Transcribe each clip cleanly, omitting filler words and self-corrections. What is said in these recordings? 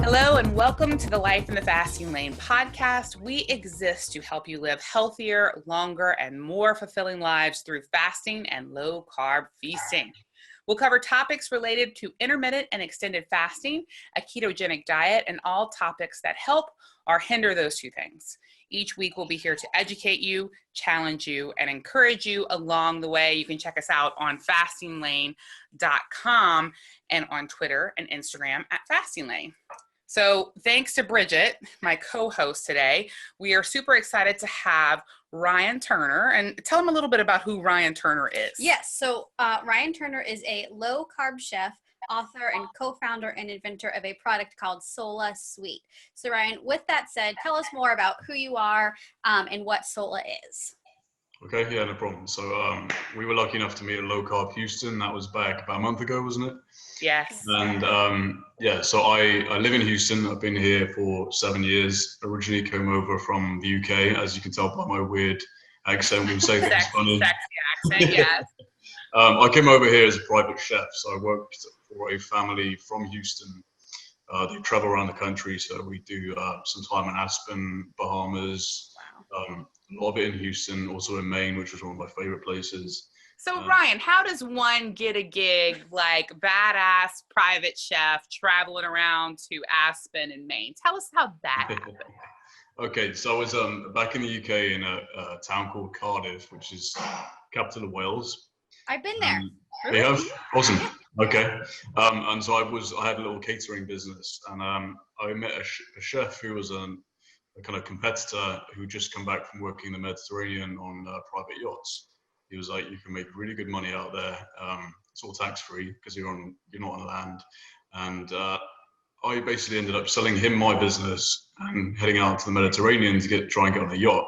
Hello and welcome to the Life in the Fasting Lane podcast. We exist to help you live healthier, longer, and more fulfilling lives through fasting and low-carb feasting. We'll cover topics related to intermittent and extended fasting, a ketogenic diet, and all topics that help or hinder those two things. Each week we'll be here to educate you, challenge you, and encourage you along the way. You can check us out on fastinglane.com and on Twitter and Instagram at fastinglane. So thanks to Bridgette, my co-host today. We are super excited to have Ryan Turner. And tell them a little bit about who Ryan Turner is. Yes, so Ryan Turner is a low-carb chef, author, and co-founder and inventor of a product called Sola Sweet. So Ryan, with that said, tell us more about who you are and what Sola is. Okay, yeah, no problem. So we were lucky enough to meet at Low Carb Houston. That was back about a month ago, wasn't it? Yes. And so I live in Houston. I've been here for 7 years. Originally came over from the UK, as you can tell by my weird accent. We say things funny. Sexy accent, yes. I came over here as a private chef. So I worked for a family from Houston. They travel around the country. So we do some time in Aspen, Bahamas. Wow. A lot of it in Houston, also in Maine, which was one of my favorite places. So Ryan, how does one get a gig like badass private chef traveling around to Aspen in Maine? Tell us how that happened. Okay, so I was back in the UK in a town called Cardiff, which is capital of Wales. I've been there. You have? Awesome. Okay. And so I had a little catering business, and I met a chef who was a kind of competitor who just come back from working in the Mediterranean on private yachts. He was like, you can make really good money out there. It's all tax-free because you're not on land. And I basically ended up selling him my business and heading out to the Mediterranean to try and get on a yacht.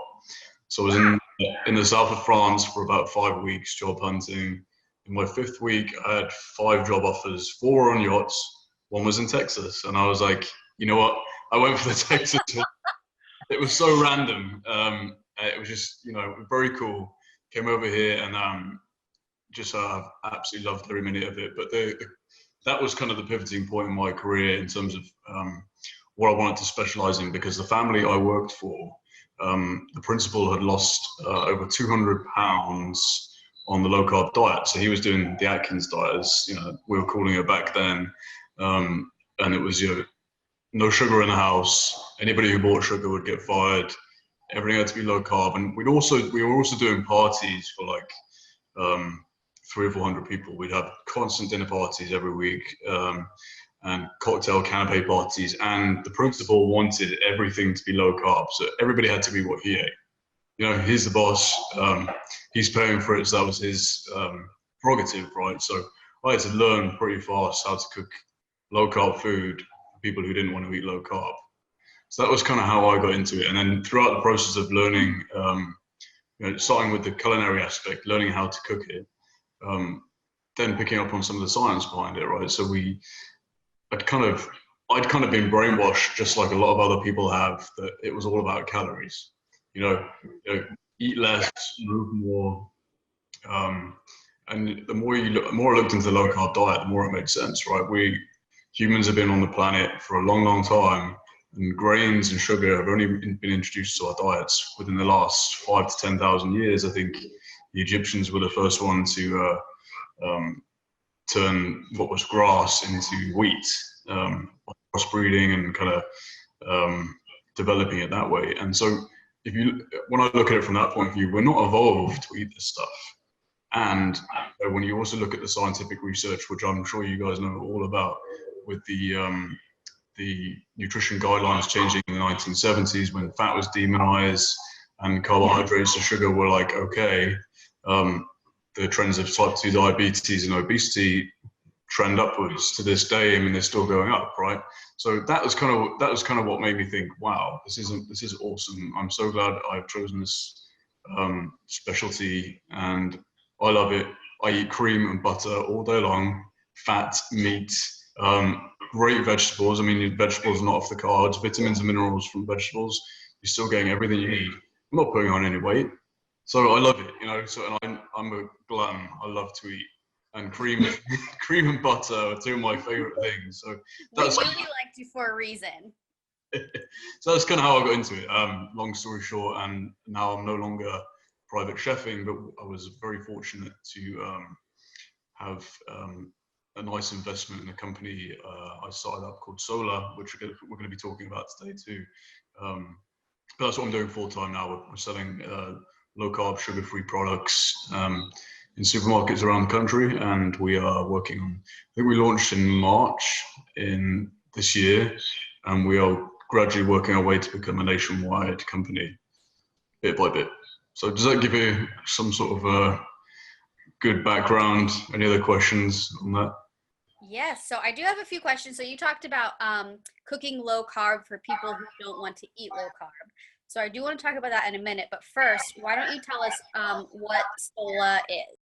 So I was in the south of France for about 5 weeks job hunting. In my 5th week, I had 5 job offers. 4 were on yachts. 1 was in Texas. And I was like, you know what? I went for the Texas one. It was so random. It was just, very cool. Came over here and just absolutely loved every minute of it. But that was kind of the pivoting point in my career in terms of what I wanted to specialize in, because the family I worked for, the principal had lost over 200 pounds on the low carb diet. So he was doing the Atkins diet, as we were calling it back then. And it was, no sugar in the house. Anybody who bought sugar would get fired. Everything had to be low carb. And we were also doing parties for like 300 or 400 people. We'd have constant dinner parties every week and cocktail canapé parties. And the principal wanted everything to be low carb. So everybody had to be what he ate. He's the boss. He's paying for it. So that was his prerogative, right? So I had to learn pretty fast how to cook low carb food for people who didn't want to eat low carb. So that was kind of how I got into it. And then throughout the process of learning, starting with the culinary aspect, learning how to cook it, then picking up on some of the science behind it, right? So I'd kind of been brainwashed, just like a lot of other people have, that it was all about calories. Eat less, move more. And the more I looked into the low carb diet, the more it made sense, right? Humans have been on the planet for a long, long time. And grains and sugar have only been introduced to our diets within the last 5,000 to 10,000 years. I think the Egyptians were the first one to turn what was grass into wheat, crossbreeding and kind of developing it that way. And so when I look at it from that point of view, we're not evolved to eat this stuff. And when you also look at the scientific research, which I'm sure you guys know all about, with the nutrition guidelines changing in the 1970s when fat was demonized and carbohydrates and sugar were like, okay, the trends of type 2 diabetes and obesity trend upwards to this day. I mean, they're still going up, right? So that was kind of what made me think, wow, this is awesome. I'm so glad I've chosen this specialty, and I love it. I eat cream and butter all day long, fat, meat, great vegetables. I mean, vegetables are not off the cards. Vitamins and minerals from vegetables. You're still getting everything you need. I'm not putting on any weight. So I love it, So, and I'm a glutton. I love to eat. and cream cream and butter are two of my favorite things. So We that's really liked you for a reason. so that's kind of how I got into it. Long story short, and now I'm no longer private chefing, but I was very fortunate to have a nice investment in a company I started up called Solar, which we're going to be talking about today too. But that's what I'm doing full time now. We're selling low carb, sugar free products in supermarkets around the country, and we are working on. I think we launched in March in this year, and we are gradually working our way to become a nationwide company, bit by bit. So does that give you some sort of a good background? Any other questions on that? Yes, so I do have a few questions. So you talked about cooking low carb for people who don't want to eat low carb. So I do want to talk about that in a minute, but first, why don't you tell us what Sola is?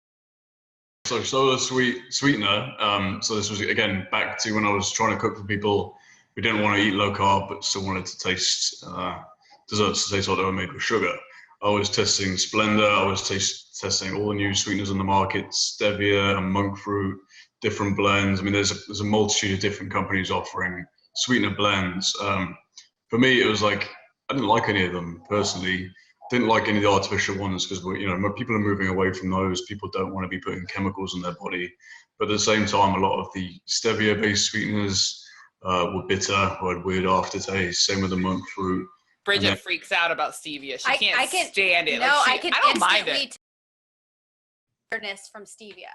So Solar Sweetener. So this was again back to when I was trying to cook for people who didn't want to eat low carb but still wanted to taste desserts to taste like they were made with sugar. I was testing Splenda. I was testing all the new sweeteners on the market, stevia and monk fruit, different blends. I mean, there's a multitude of different companies offering sweetener blends. For me, it was like I didn't like any of them personally. Didn't like any of the artificial ones because people are moving away from those. People don't want to be putting chemicals in their body. But at the same time, a lot of the stevia-based sweeteners were bitter or had weird aftertaste. Same with the monk fruit. Bridgette freaks out about stevia. She can't stand it. No, like I don't mind it. Bitterness from stevia.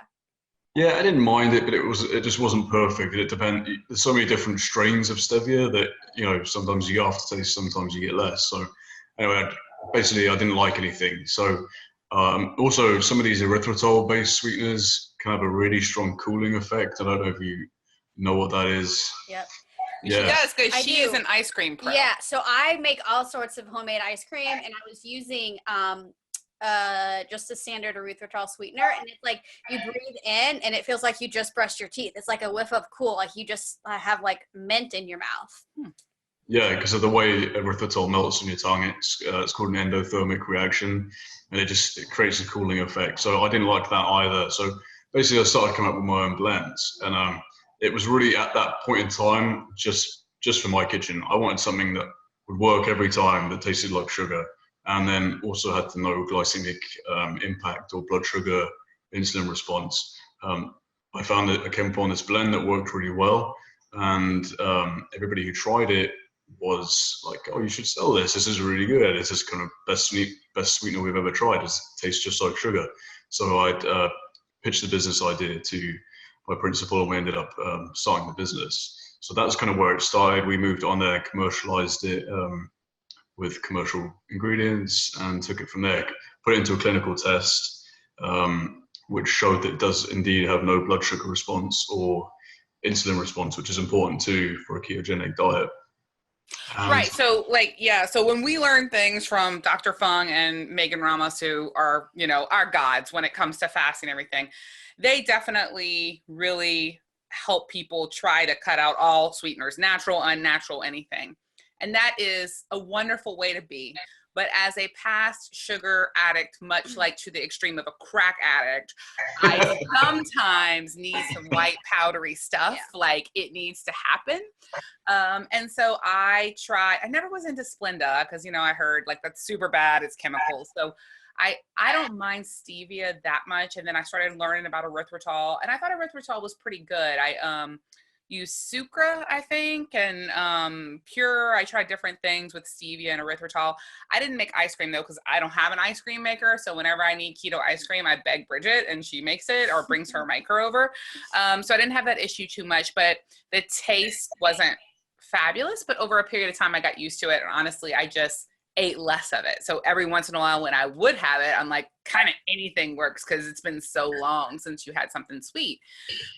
Yeah, I didn't mind it, but it just wasn't perfect. It depends. There's so many different strains of stevia that sometimes you get aftertaste, sometimes you get less. So anyway, basically I didn't like anything. So also some of these erythritol-based sweeteners can have a really strong cooling effect. I don't know if you know what that is. Yep. She does because she is an ice cream pro. Yeah, so I make all sorts of homemade ice cream, and I was using just a standard erythritol sweetener, and it's like you breathe in and it feels like you just brushed your teeth. It's like a whiff of cool, like you just have like mint in your mouth. Yeah, because of the way erythritol melts on your tongue, it's called an endothermic reaction, and it creates a cooling effect. So I didn't like that either. So basically, I started coming up with my own blends, and it was really at that point in time just for my kitchen. I wanted something that would work every time, that tasted like sugar, and then also had no glycemic impact or blood sugar insulin response. I found that I came upon this blend that worked really well, and everybody who tried it was like, "Oh, you should sell this. This is really good. This is kind of best sweetener we've ever tried. It tastes just like sugar." So I'd pitched the business idea to my principal, and we ended up starting the business. So that's kind of where it started. We moved on there, commercialized it with commercial ingredients, and took it from there. Put it into a clinical test, which showed that it does indeed have no blood sugar response or insulin response, which is important too for a ketogenic diet. Right. So so when we learn things from Dr. Fung and Megan Ramos, who are, our gods when it comes to fasting and everything, they definitely really help people try to cut out all sweeteners, natural, unnatural, anything. And that is a wonderful way to be. But as a past sugar addict, much like to the extreme of a crack addict, I sometimes need some white powdery stuff. Yeah. Like it needs to happen. And so I never was into Splenda because, I heard like that's super bad. It's chemicals. So I don't mind stevia that much. And then I started learning about erythritol, and I thought erythritol was pretty good. I used Sucra, I think, and Pure. I tried different things with stevia and erythritol. I didn't make ice cream though, because I don't have an ice cream maker. So whenever I need keto ice cream, I beg Bridgette and she makes it or brings her maker over. So I didn't have that issue too much, but the taste wasn't fabulous. But over a period of time, I got used to it. And honestly, I just ate less of it. So every once in a while when I would have it, I'm like, kind of anything works because it's been so long since you had something sweet.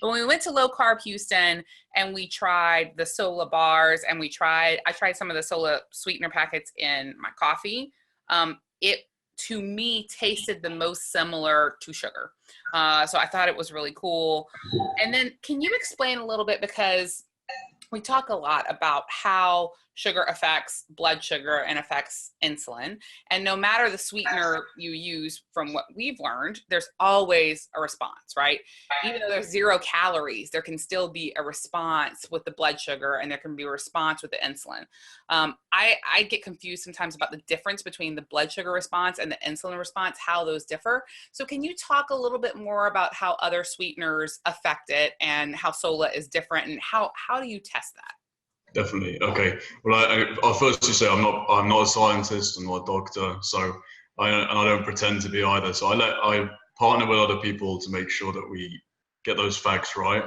But when we went to Low Carb Houston and we tried the Sola bars and I tried some of the Sola sweetener packets in my coffee. It to me tasted the most similar to sugar. So I thought it was really cool. And then can you explain a little bit, because we talk a lot about how sugar affects blood sugar and affects insulin. And no matter the sweetener you use, from what we've learned, there's always a response, right? Even though there's 0 calories, there can still be a response with the blood sugar, and there can be a response with the insulin. I get confused sometimes about the difference between the blood sugar response and the insulin response, how those differ. So can you talk a little bit more about how other sweeteners affect it and how Sola is different, and how do you test that? Definitely. Okay. Well, I'll firstly say I'm not a scientist, I'm not a doctor, so I don't pretend to be either. So I partner with other people to make sure that we get those facts right.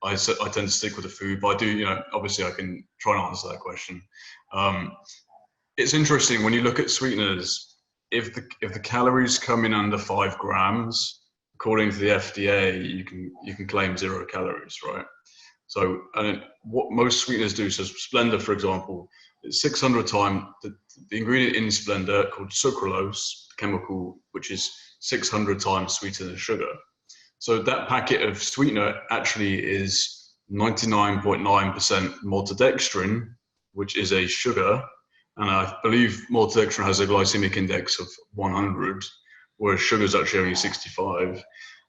I tend to stick with the food, but I do, obviously I can try and answer that question. It's interesting when you look at sweeteners. If the calories come in under 5 grams, according to the FDA, you can claim 0 calories, right? So, and what most sweeteners do, so Splenda, for example, it's 600 times the ingredient in Splenda called sucralose, chemical, which is 600 times sweeter than sugar. So that packet of sweetener actually is 99.9% maltodextrin, which is a sugar. And I believe maltodextrin has a glycemic index of 100, whereas sugar is actually only 65.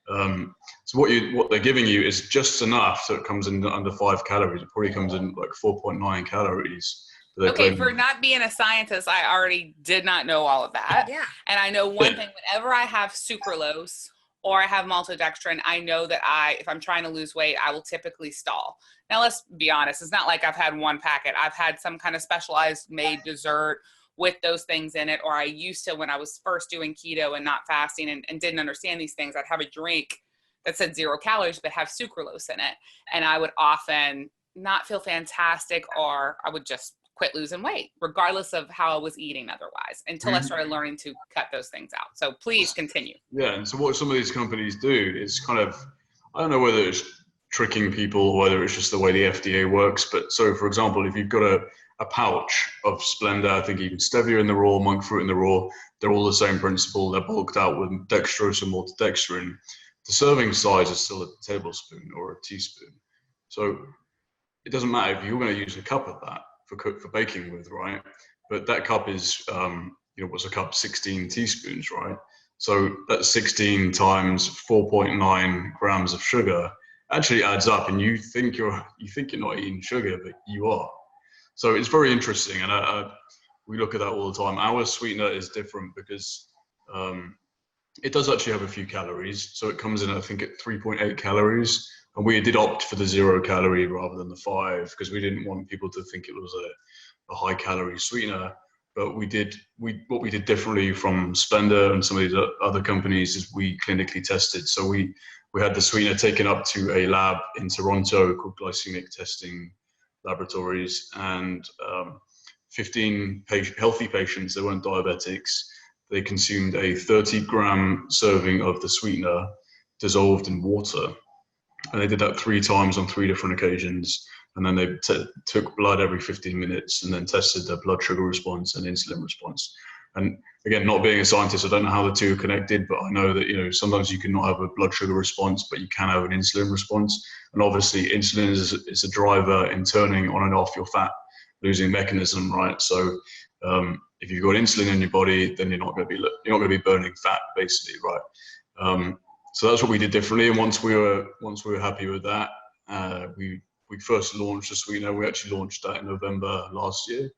So what they're giving you is just enough so it comes in under 5 calories. It probably comes in like 4.9 calories. Okay, for not being a scientist, I already did not know all of that. Yeah. And I know one thing, whenever I have sucralose or I have maltodextrin, I know that if I'm trying to lose weight, I will typically stall. Now, let's be honest. It's not like I've had one packet. I've had some kind of specialized made dessert with those things in it, or I used to, when I was first doing keto and not fasting and didn't understand these things, I'd have a drink that said 0 calories but have sucralose in it, and I would often not feel fantastic, or I would just quit losing weight regardless of how I was eating otherwise, until I started learning to cut those things out. So please continue. Yeah, and so what some of these companies do is kind of, I don't know whether it's tricking people or whether it's just the way the FDA works, but so for example, if you've got a pouch of Splenda, I think even stevia in the raw, monk fruit in the raw, they're all the same principle. They're bulked out with dextrose and maltodextrin. The serving size is still a tablespoon or a teaspoon. So it doesn't matter if you're going to use a cup of that for baking with, right? But that cup is, what's a cup? 16 teaspoons, right? So that's 16 times 4.9 grams of sugar actually adds up, and you think you're not eating sugar, but you are. So it's very interesting, and we look at that all the time. Our sweetener is different because it does actually have a few calories. So it comes in, I think, at 3.8 calories, and we did opt for the 0 calorie rather than the 5 because we didn't want people to think it was a high calorie sweetener. But what we did differently from Splenda and some of these other companies is we clinically tested. So we had the sweetener taken up to a lab in Toronto called Glycemic Testing Laboratories, and 15 healthy patients, they weren't diabetics, they consumed a 30-gram serving of the sweetener dissolved in water. And they did that 3 times on 3 different occasions. And then they took blood every 15 minutes and then tested their blood sugar response and insulin response. And again, not being a scientist, I don't know how the two are connected, but I know that, sometimes you can not have a blood sugar response, but you can have an insulin response. And obviously insulin is a driver in turning on and off your fat losing mechanism, right? So if you've got insulin in your body, then you're not going to be burning fat, basically, right? So that's what we did differently. And once we were happy with that, we first launched the sweetener. We actually launched that in November last year.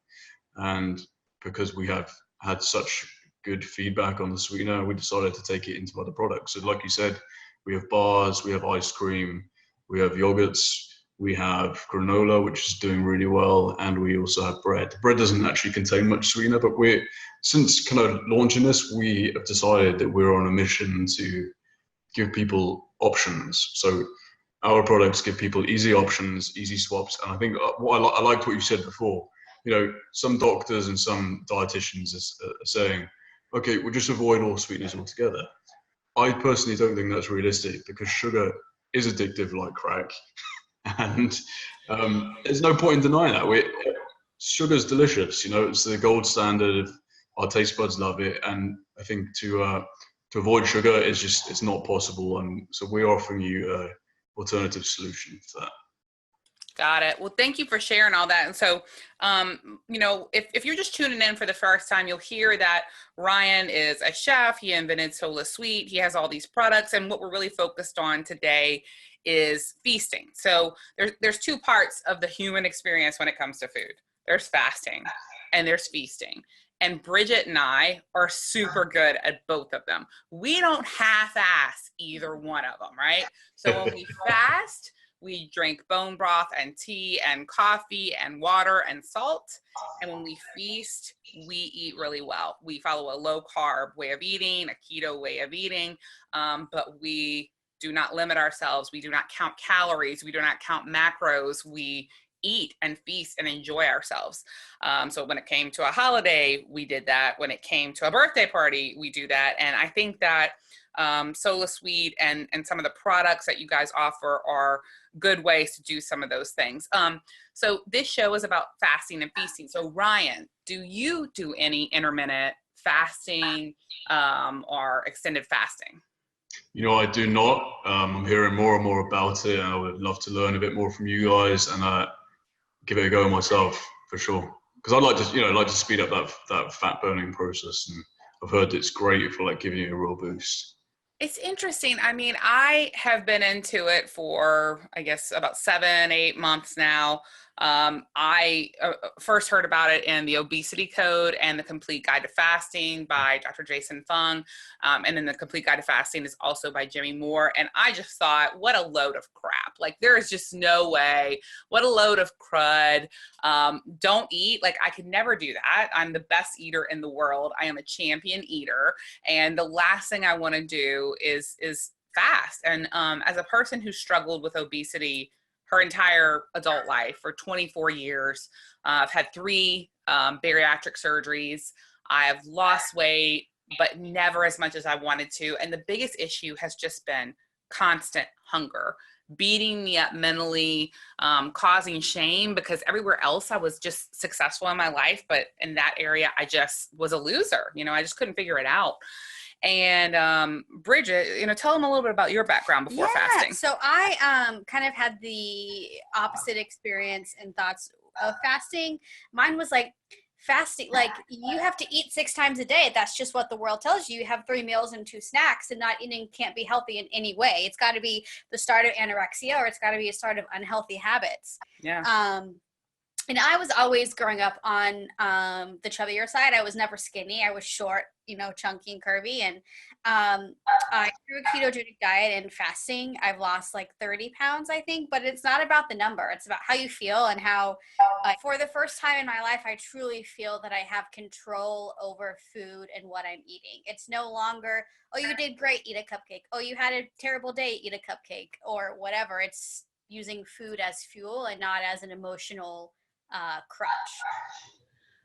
And because we have had such good feedback on the sweetener, we decided to take it into other products. So like you said, we have bars, we have ice cream, we have yogurts, we have granola, which is doing really well, and we also have bread. Bread doesn't actually contain much sweetener, but since kind of launching this, we have decided that we're on a mission to give people options. So our products give people easy options, easy swaps. And I think I liked what you said before. Some doctors and some dietitians are saying, okay, we'll just avoid all sweeteners altogether. I personally don't think that's realistic because sugar is addictive like crack. And there's no point in denying that. Sugar's delicious, it's the gold standard. Our taste buds love it. And I think to avoid sugar it's not possible. And so we're offering you a alternative solution to that. Got it. Well, thank you for sharing all that. And so, if you're just tuning in for the first time, you'll hear that Ryan is a chef. He invented Sola Sweet. He has all these products. And what we're really focused on today is feasting. So there's two parts of the human experience when it comes to food. There's fasting and there's feasting. And Bridgette and I are super good at both of them. We don't half-ass either one of them, right? So when we fast, we drink bone broth and tea and coffee and water and salt. And when we feast, we eat really well. We follow a low carb way of eating, a keto way of eating, but we do not limit ourselves. We do not count calories. We do not count macros. We eat and feast and enjoy ourselves. So when it came to a holiday, we did that. When it came to a birthday party, we do that. And I think that Sola Sweet and some of the products that you guys offer are good ways to do some of those things. So this show is about fasting and feasting. So Ryan, do you do any intermittent fasting or extended fasting? I do not. I'm hearing more and more about it, and I would love to learn a bit more from you guys and give it a go myself for sure. Because I'd like to speed up that fat burning process, and I've heard it's great for like giving you a real boost. It's interesting. I mean, I have been into it for, I guess, about 7-8 months now. I first heard about it in the Obesity Code and the Complete Guide to Fasting by Dr. Jason Fung. And then the Complete Guide to Fasting is also by Jimmy Moore. And I just thought, what a load of crap. Like, there is just no way. What a load of crud. Don't eat. Like, I could never do that. I'm the best eater in the world. I am a champion eater. And the last thing I want to do is fast. And as a person who struggled with obesity her entire adult life for 24 years, I've had 3 bariatric surgeries. I've lost weight, but never as much as I wanted to. And the biggest issue has just been constant hunger, beating me up mentally, causing shame, because everywhere else I was just successful in my life. But in that area, I just was a loser. I just couldn't figure it out. And Bridgette, tell them a little bit about your background before fasting. So I kind of had the opposite experience and thoughts of fasting. Mine was like fasting, like you have to eat 6 times a day. That's just what the world tells you. You have 3 meals and 2 snacks, and not eating can't be healthy in any way. It's got to be the start of anorexia, or it's got to be a start of unhealthy habits. Yeah. And I was always growing up on the chubbier side. I was never skinny. I was short, chunky and curvy. And through a ketogenic diet and fasting, I've lost like 30 pounds, I think. But it's not about the number. It's about how you feel and how, for the first time in my life, I truly feel that I have control over food and what I'm eating. It's no longer, oh, you did great, eat a cupcake. Oh, you had a terrible day, eat a cupcake, or whatever. It's using food as fuel and not as an emotional crutch.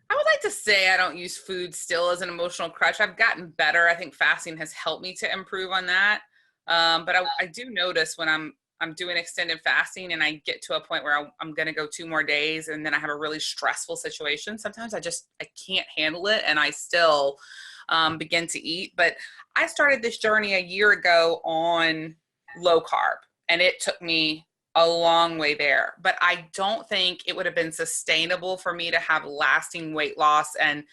I would like to say I don't use food still as an emotional crutch. I've gotten better. I think fasting has helped me to improve on that. But I do notice when I'm doing extended fasting and I get to a point where I'm going to go 2 more days and then I have a really stressful situation. Sometimes I can't handle it and I still begin to eat. But I started this journey a year ago on low carb, and it took me a long way there, but I don't think it would have been sustainable for me to have lasting weight loss and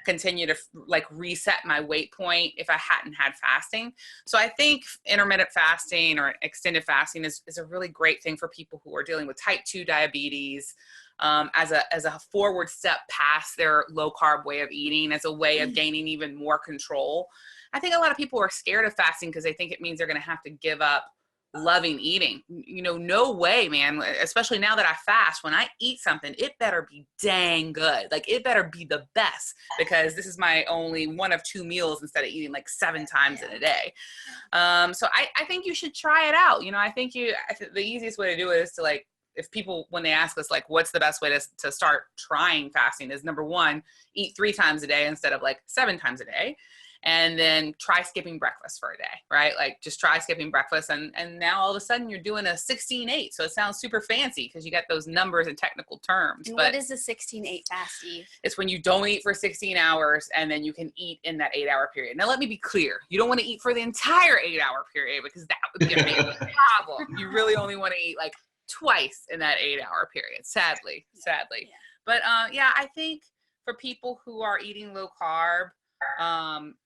continue to like reset my weight point if I hadn't had fasting. So I think intermittent fasting or extended fasting is a really great thing for people who are dealing with type 2 diabetes, as a forward step past their low carb way of eating, as a way of gaining even more control. I think a lot of people are scared of fasting because they think it means they're going to have to give up loving eating. No way, man. Especially now that I fast, when I eat something, it better be dang good. Like, it better be the best, because this is my only one of 2 meals instead of eating like 7 times in a day. So I think you should try it out. I think the easiest way to do it is to, like, if people, when they ask us like, what's the best way to start trying fasting, is number 1, eat 3 times a day instead of like 7 times a day. And then try skipping breakfast for a day, right? Like, just try skipping breakfast. And now all of a sudden you're doing a 16-8. So it sounds super fancy because you got those numbers and technical terms. And but what is the 16-8 fast, Eve? It's when you don't eat for 16 hours and then you can eat in that 8-hour period. Now, let me be clear. You don't want to eat for the entire 8-hour period, because that would be a big problem. You really only want to eat like twice in that 8-hour period, sadly. Yeah. But yeah, I think for people who are eating low carb,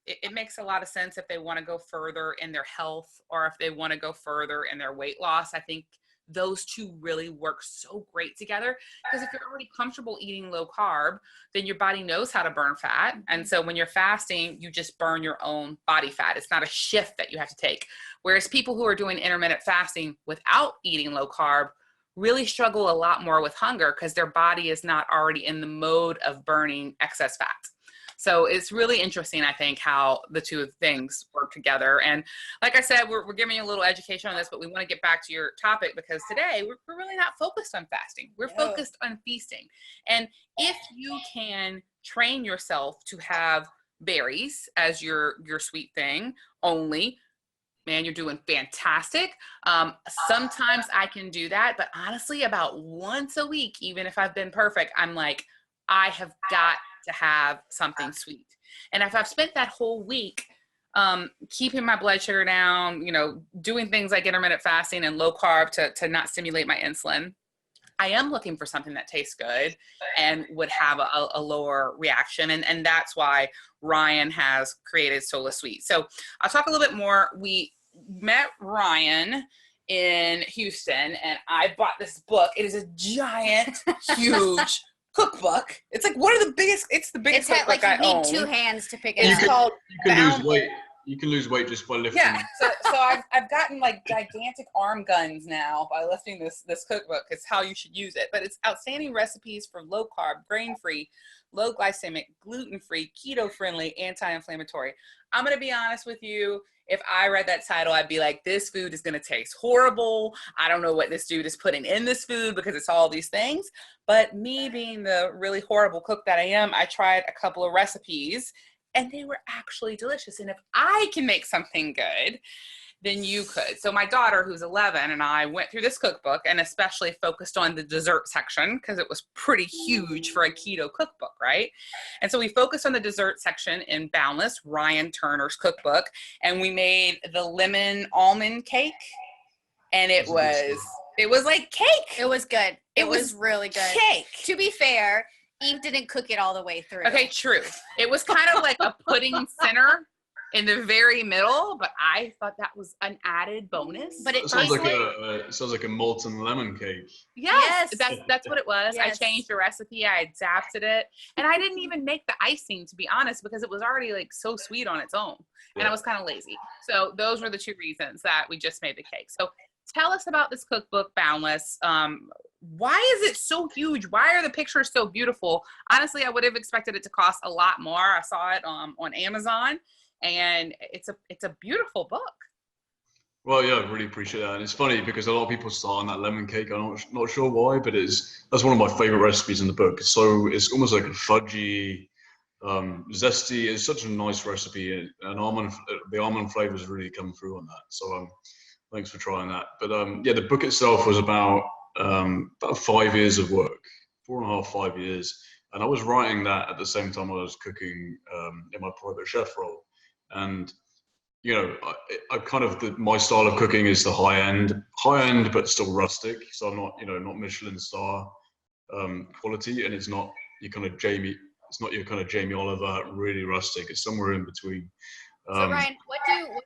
it makes a lot of sense if they want to go further in their health or if they want to go further in their weight loss. I think those two really work so great together, because if you're already comfortable eating low carb, then your body knows how to burn fat. And so when you're fasting, you just burn your own body fat. It's not a shift that you have to take. Whereas people who are doing intermittent fasting without eating low carb really struggle a lot more with hunger, because their body is not already in the mode of burning excess fat. So it's really interesting, I think, how the two things work together. And like I said, we're giving you a little education on this, but we want to get back to your topic, because today we're really not focused on fasting. We're focused on feasting. And if you can train yourself to have berries as your sweet thing only, man, you're doing fantastic. Sometimes I can do that, but honestly, about once a week, even if I've been perfect, I'm like, I have got to have something sweet. And if I've spent that whole week keeping my blood sugar down, doing things like intermittent fasting and low carb to not stimulate my insulin, I am looking for something that tastes good and would have a lower reaction. And that's why Ryan has created Sola Sweet. So I'll talk a little bit more. We met Ryan in Houston, and I bought this book. It is a giant, huge cookbook. It's like one of the biggest. It's the biggest cookbook I own. You need 2 hands to pick it up. called you can lose weight. You can lose weight just by lifting. Yeah, so I've gotten like gigantic arm guns now by lifting this cookbook. It's how you should use it. But it's outstanding recipes for low carb, grain free, low glycemic, gluten free, keto friendly, anti-inflammatory. I'm gonna be honest with you. If I read that title, I'd be like, this food is going to taste horrible. I don't know what this dude is putting in this food, because it's all these things. But me being the really horrible cook that I am, I tried a couple of recipes and they were actually delicious. And if I can make something good, then you could. So my daughter, who's 11, and I went through this cookbook and especially focused on the dessert section, because it was pretty huge for a keto cookbook, right? And so we focused on the dessert section in Boundless, Ryan Turner's cookbook, and we made the lemon almond cake. And it was like cake. It was good. It was really good. Cake. To be fair, Eve didn't cook it all the way through. Okay, true. It was kind of like a pudding center in the very middle, but I thought that was an added bonus. But it sounds like a molten lemon cake. Yes. That's what it was. Yes. I changed the recipe. I adapted it, and I didn't even make the icing, to be honest, because it was already like so sweet on its own, and I was kind of lazy. So those were the two reasons that we just made the cake. So tell us about this cookbook, Boundless. Why is it so huge? Why are the pictures so beautiful? Honestly, I would have expected it to cost a lot more. I saw it on Amazon. And it's a beautiful book. Well, yeah, I really appreciate that. And it's funny because a lot of people start on that lemon cake. I'm not sure why, but that's one of my favorite recipes in the book. So it's almost like a fudgy, zesty. It's such a nice recipe, and the almond flavors really come through on that. So thanks for trying that. But yeah, the book itself was about 5 years of work, 4.5, 5 years. And I was writing that at the same time I was cooking in my private chef role. And, I kind of, my style of cooking is the high end, but still rustic. So I'm not, not Michelin star quality. And it's not your kind of Jamie Oliver, really rustic. It's somewhere in between. So Ryan, what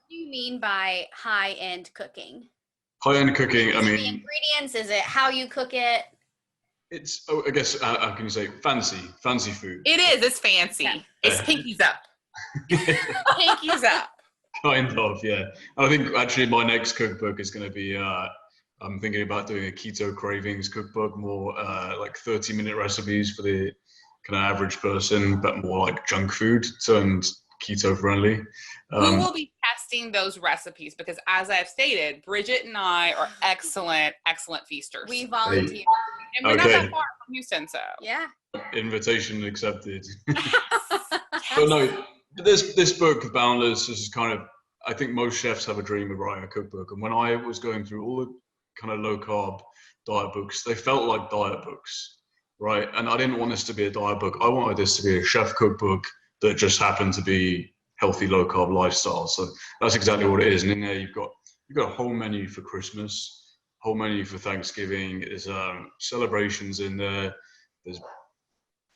do you mean by high end cooking? High end cooking, I mean, the ingredients, is it how you cook it? It's, I guess, how can you say, fancy food. It is. It's fancy. Yeah. It's pinkies up. Pinkies up. Kind of, yeah. I think actually my next cookbook is going to be, I'm thinking about doing a keto cravings cookbook, more like 30-minute recipes for the kind of average person, but more like junk food turned keto friendly. We will be testing those recipes because, as I've stated, Bridgette and I are excellent feasters. We volunteer. And we're not that far from Houston, so. Yeah. Invitation accepted. But no, this book, Boundless, is kind of, I think most chefs have a dream of writing a cookbook. And when I was going through all the kind of low carb diet books, they felt like diet books, right? And I didn't want this to be a diet book. I wanted this to be a chef cookbook that just happened to be healthy low carb lifestyle. So that's exactly what it is. And in there you've got a whole menu for Christmas. whole menu for Thanksgiving. There's celebrations in there. There's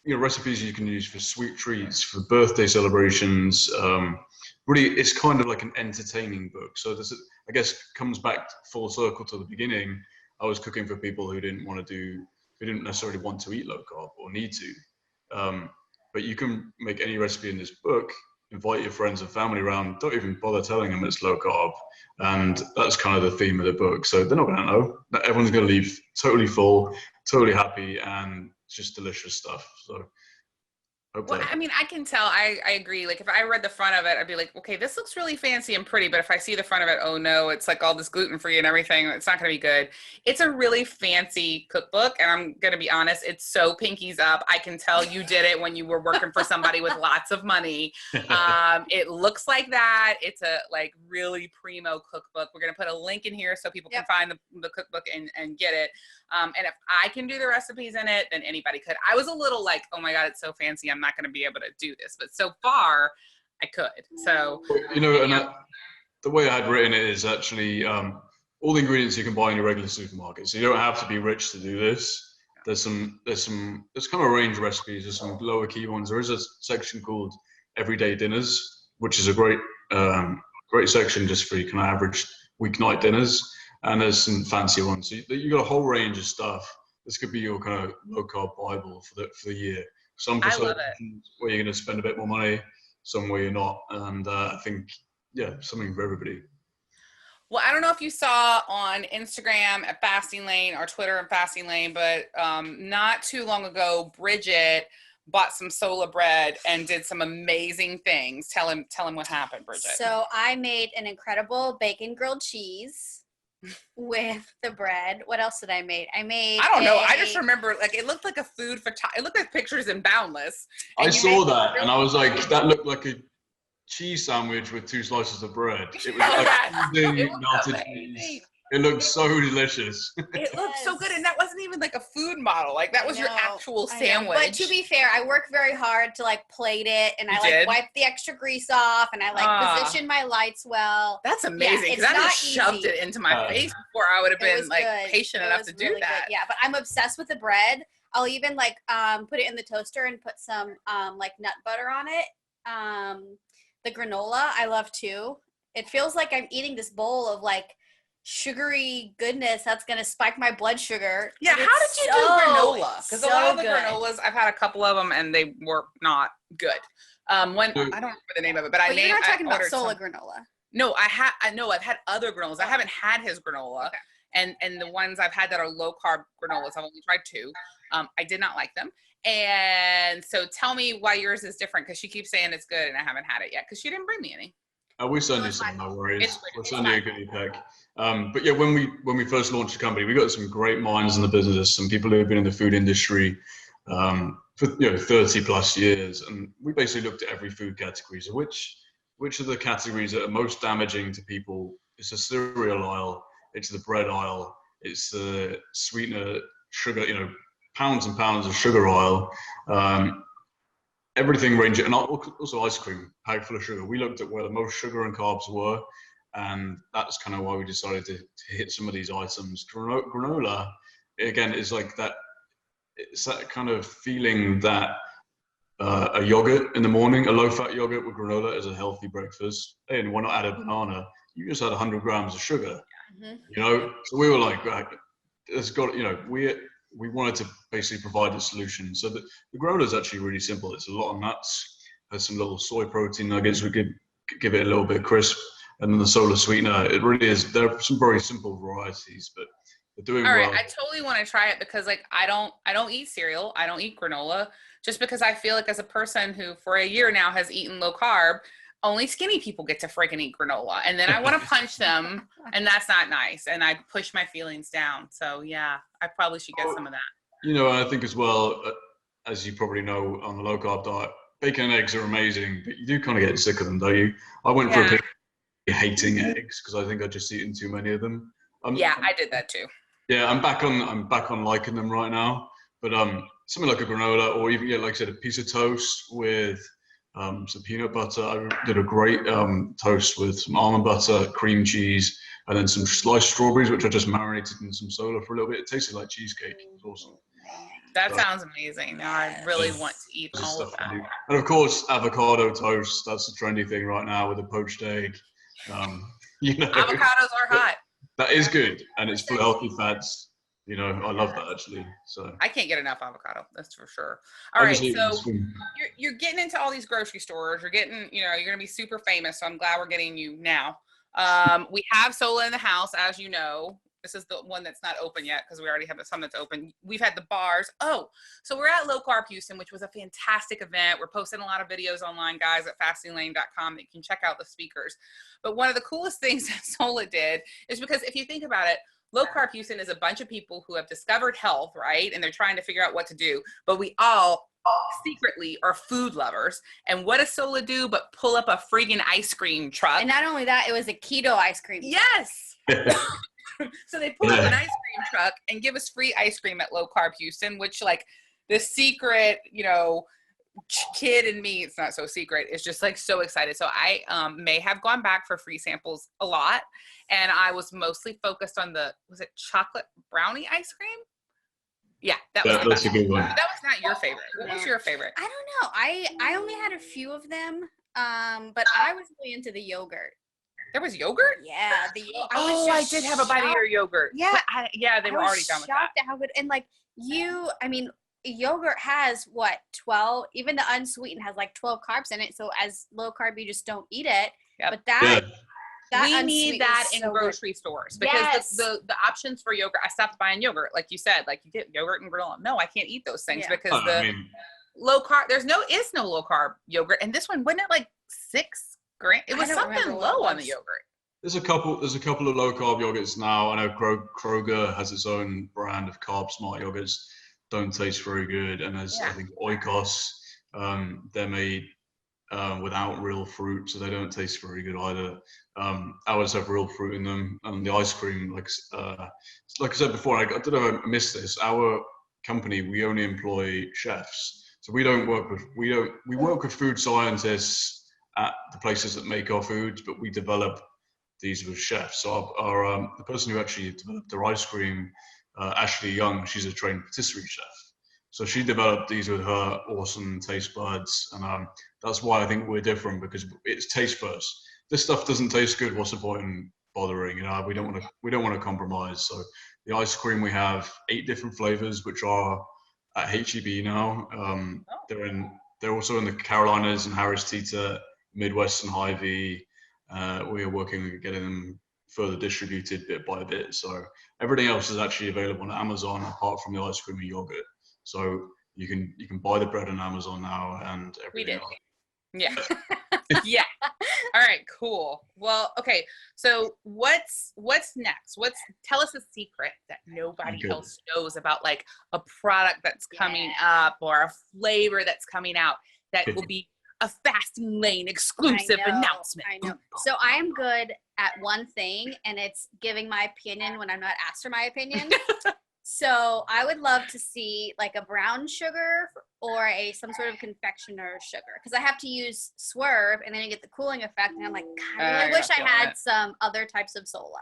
recipes you can use for sweet treats, for birthday celebrations. Really, it's kind of like an entertaining book. So this, I guess, comes back full circle to the beginning. I was cooking for people who didn't necessarily want to eat low carb or need to. But you can make any recipe in this book, invite your friends and family around, don't even bother telling them it's low carb. And that's kind of the theme of the book. So they're not going to know. Everyone's going to leave totally full, totally happy, and just delicious stuff. So well, I mean, I can tell. I agree. Like, if I read the front of it, I'd be like, okay, this looks really fancy and pretty. But if I see the front of it, oh no, it's like all this gluten-free and everything. It's not going to be good. It's a really fancy cookbook. And I'm going to be honest, it's so pinkies up. I can tell you did it when you were working for somebody with lots of money. It looks like that. It's a like really primo cookbook. We're going to put a link in here so people can find the cookbook and get it. And if I can do the recipes in it, then anybody could. I was a little like, oh my God, it's so fancy. I'm not going to be able to do this. But so far, I could. So, the way I had written it is actually all the ingredients you can buy in your regular supermarket. So you don't have to be rich to do this. There's kind of a range of recipes. There's some lower key ones. There is a section called Everyday Dinners, which is a great section just for your kind of average weeknight dinners. And there's some fancy ones. So you got a whole range of stuff. This could be your kind of low carb Bible for the year. Some I love it. where you're going to spend a bit more money, some where you're not. And I think, something for everybody. Well, I don't know if you saw on Instagram at Fasting Lane or Twitter at Fasting Lane, but not too long ago, Bridgette bought some Sola bread and did some amazing things. Tell him what happened, Bridgette. So I made an incredible bacon grilled cheese with the bread. What else did I make? I don't know. I just remember like it looked like a food for it looked like pictures in Boundless. I saw that and I was like, that looked like a cheese sandwich with 2 slices of bread. It was like melted cheese. It looked so delicious. It looked so good, and that wasn't even like a food model. Like that was your actual sandwich. But to be fair, I work very hard to like plate it, and I wipe the extra grease off, and I position my lights well. That's amazing. Because I just shoved it into my face before I would have been like patient enough to do that. Yeah, but I'm obsessed with the bread. I'll even like put it in the toaster and put some like nut butter on it. The granola I love too. It feels like I'm eating this bowl of like sugary goodness that's gonna spike my blood sugar. Yeah, how did you do granola? Because a lot of the granolas, I've had a couple of them and they were not good. I don't remember the name of it, but you're not talking about Sola granola. No, I've had other granolas. I haven't had his granola, and the ones I've had that are low carb granolas, I've only tried 2. I did not like them, and so tell me why yours is different. Because she keeps saying it's good, and I haven't had it yet because she didn't bring me any. We send you some, no worries. We'll send you a goodie pack. But yeah, when we first launched the company, we got some great minds in the business, some people who have been in the food industry for 30 plus years, and we basically looked at every food category. So which are the categories that are most damaging to people? It's the cereal aisle, it's the bread aisle, it's the sweetener, sugar, pounds and pounds of sugar aisle. Everything ranging, and also ice cream packed full of sugar. We looked at where the most sugar and carbs were, and that's kind of why we decided to hit some of these items. Granola, again, is like that. It's that kind of feeling that a yogurt in the morning, a low-fat yogurt with granola is a healthy breakfast. And why not add a banana? You just had 100 grams of sugar. Mm-hmm. So we were like, it's got, we wanted to basically provide a solution. So the granola is actually really simple. It's a lot of nuts. There's some little soy protein nuggets. We could give it a little bit of crisp. And then the Sola sweetener, it really is. There are some very simple varieties, but they're doing well. All right, I totally want to try it because like I don't eat cereal. I don't eat granola just because I feel like as a person who for a year now has eaten low carb, only skinny people get to freaking eat granola. And then I want to punch them, and that's not nice. And I push my feelings down. So, yeah, I probably should get some of that. I think as well, as you probably know, on the low-carb diet, bacon and eggs are amazing, but you do kind of get sick of them, don't you? I went for a period of hating eggs because I think I'd just eaten too many of them. I did that too. Yeah, I'm back on liking them right now. But something like a granola or even, like I said, a piece of toast with So peanut butter. I did a great toast with some almond butter, cream cheese, and then some sliced strawberries, which I just marinated in some soda for a little bit. It tasted like cheesecake. It was awesome. That sounds amazing. Now I really want to eat all of that. And of course, avocado toast. That's the trendy thing right now with a poached egg. You know, avocados are hot. That is good, and it's full of healthy fats. You know, I love that actually. So I can't get enough avocado. That's for sure. All right, so you're getting into all these grocery stores. You're getting, you know, you're gonna be super famous. So I'm glad we're getting you now. We have Sola in the house, as you know. This is the one that's not open yet because we already have some that's open. We've had the bars. Oh, so we're at Low Carb Houston, which was a fantastic event. We're posting a lot of videos online, guys, at fastinglane.com that you can check out the speakers. But one of the coolest things that Sola did is because if you think about it, Low Carb Houston is a bunch of people who have discovered health, right? And they're trying to figure out what to do. But we all secretly are food lovers. And what does Sola do but pull up a friggin' ice cream truck? And not only that, it was a keto ice cream. Yes. So they pull up an ice cream truck and give us free ice cream at Low Carb Houston, which, like, the secret, you know, kid in me, it's not so secret, is just like so excited. So I may have gone back for free samples a lot, and I was mostly focused on was it chocolate brownie ice cream? Yeah, that's a good one. That was not your favorite. What was your favorite? I don't know. I only had a few of them, but I was really into the yogurt. There was yogurt? Yeah. I did have a bite of your yogurt. Yeah. They were already done with that. Shocked at how good. And like yogurt has what, 12, even the unsweetened has like 12 carbs in it. So as low carb, you just don't eat it. Yep. But that we need that in grocery stores because the options for yogurt, I stopped buying yogurt. Like you said, like you get yogurt and granola. No, I can't eat those things because low carb, is no low carb yogurt. And this one, wasn't it like 6 grams? It was something low on the yogurt. There's a couple of low carb yogurts now. I know Kroger has its own brand of carb smart yogurts. Don't taste very good. And there's I think Oikos, they're made without real fruit, so they don't taste very good either. Ours have real fruit in them, and the ice cream, like I said before, I don't know if I missed this. Our company, we only employ chefs, so we work with food scientists at the places that make our foods, but we develop these with chefs. So our the person who actually developed our ice cream, Ashley Young, she's a trained patisserie chef. So she developed these with her awesome taste buds, and that's why I think we're different, because it's taste first. This stuff doesn't taste good. What's the point in bothering? You know, we don't want to compromise. So the ice cream, we have 8 different flavors, which are at HEB now. They're also in the Carolinas and Harris Teeter, Midwest and Hy-Vee. We are working on getting them further distributed bit by bit. So everything else is actually available on Amazon apart from the ice cream and yogurt. So you can buy the bread on Amazon now and everything else. Yeah. Yeah. All right, cool. Well, okay. So what's next? Tell us a secret that nobody else knows about, like a product that's coming up or a flavor that's coming out that will be a Fasting Lane exclusive announcement. I know. So I am good at one thing, and it's giving my opinion when I'm not asked for my opinion. So I would love to see like a brown sugar or some sort of confectioner sugar, because I have to use Swerve and then you get the cooling effect, and I'm like, God, I really wish I had some other types of Sola.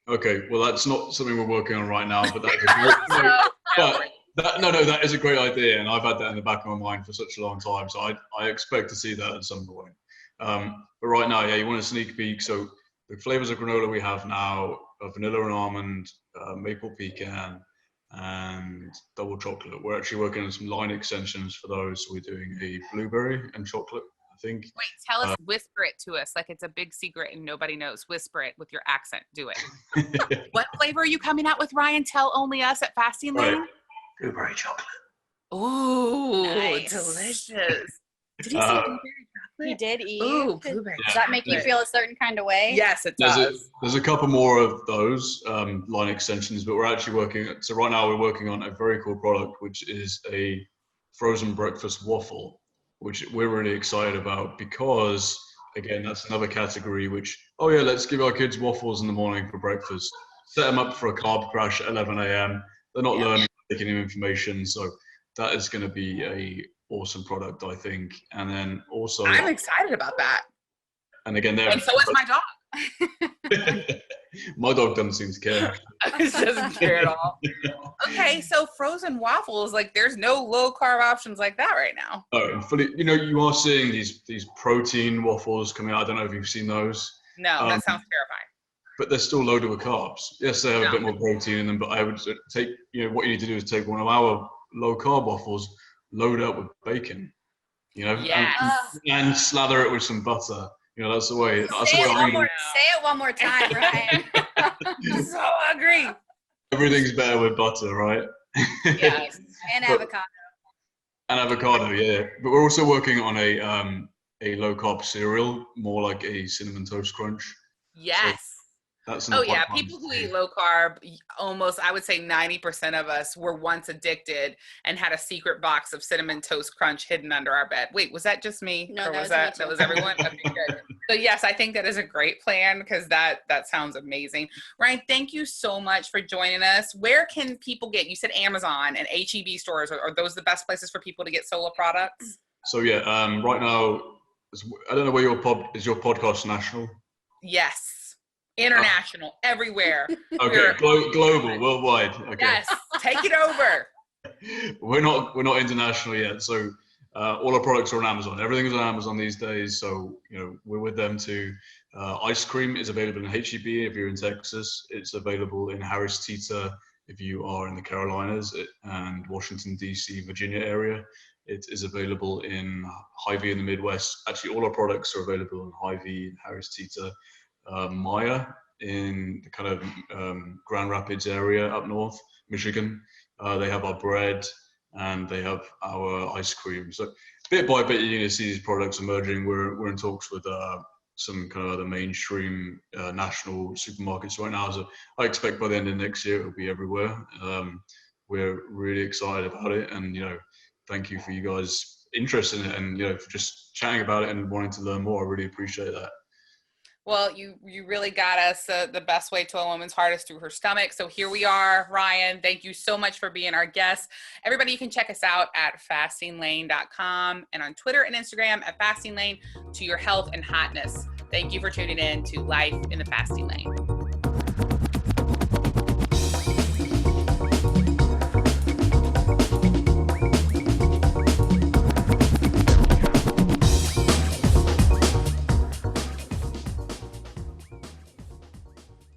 Okay, well that's not something we're working on right now, but that's a great that is a great idea, and I've had that in the back of my mind for such a long time, so I expect to see that at some point. But right now, you want a sneak peek. So the flavors of granola we have now are vanilla and almond, maple pecan, and double chocolate. We're actually working on some line extensions for those. We're doing a blueberry and chocolate, I think. Wait, tell us, whisper it to us like it's a big secret and nobody knows. Whisper it with your accent. Do it. What flavor are you coming out with, Ryan? Tell only us at Fasting Lane. Right. Blueberry chocolate. Ooh, nice. Delicious. Did he say blueberry chocolate? He did eat. Ooh, blueberry. Does that make you feel a certain kind of way? Yes, it does. There's a couple more of those line extensions, but we're actually so right now we're working on a very cool product, which is a frozen breakfast waffle, which we're really excited about because, again, that's another category which, let's give our kids waffles in the morning for breakfast. Set them up for a carb crash at 11 a.m. They're not learning, taking in information. So that is going to be a awesome product, I think. And then also, I'm excited about that. And again, and so is my dog. My dog doesn't seem to care. It doesn't care at all. Okay, so frozen waffles, like there's no low carb options like that right now. Oh, fully. You are seeing these protein waffles coming out. I don't know if you've seen those. No, that sounds terrifying. But they're still loaded with carbs. Yes, they have a bit more protein in them, but I would take, what you need to do is take one of our low carb waffles, load it up with bacon, and slather it with some butter. That's the way. Say it one more time, Ryan. I'm so hungry. Everything's better with butter, right? Yes. And avocado. And avocado, yeah. But we're also working on a low carb cereal, more like a cinnamon toast crunch. Yes. So that's people who eat low carb, almost, I would say 90% of us were once addicted and had a secret box of cinnamon toast crunch hidden under our bed. Wait, was that just me? No, or that was everyone? Okay, good. So yes, I think that is a great plan because that sounds amazing. Ryan, thank you so much for joining us. Where can people get, you said Amazon and HEB stores, are those the best places for people to get Sola products? So yeah, right now, I don't know where your podcast national? Yes. International, everywhere. Okay, global, worldwide. Okay. Yes, take it over. We're not international yet, so all our products are on Amazon. Everything is on Amazon these days, so we're with them too. Ice cream is available in HEB if you're in Texas. It's available in Harris Teeter if you are in the Carolinas and Washington DC, Virginia area. It is available in Hy-Vee in the Midwest. Actually, all our products are available in Hy-Vee, Harris Teeter. Maya in the kind of Grand Rapids area up north, Michigan. They have our bread and they have our ice cream. So bit by bit, you're going to see these products emerging. We're in talks with some kind of other mainstream national supermarkets right now. So I expect by the end of next year, it'll be everywhere. We're really excited about it. And, thank you for you guys' interest in it and, for just chatting about it and wanting to learn more. I really appreciate that. Well, you really got us. The best way to a woman's heart is through her stomach. So here we are, Ryan. Thank you so much for being our guest. Everybody, you can check us out at fastinglane.com and on Twitter and Instagram at fastinglane to your health and hotness. Thank you for tuning in to Life in the Fasting Lane.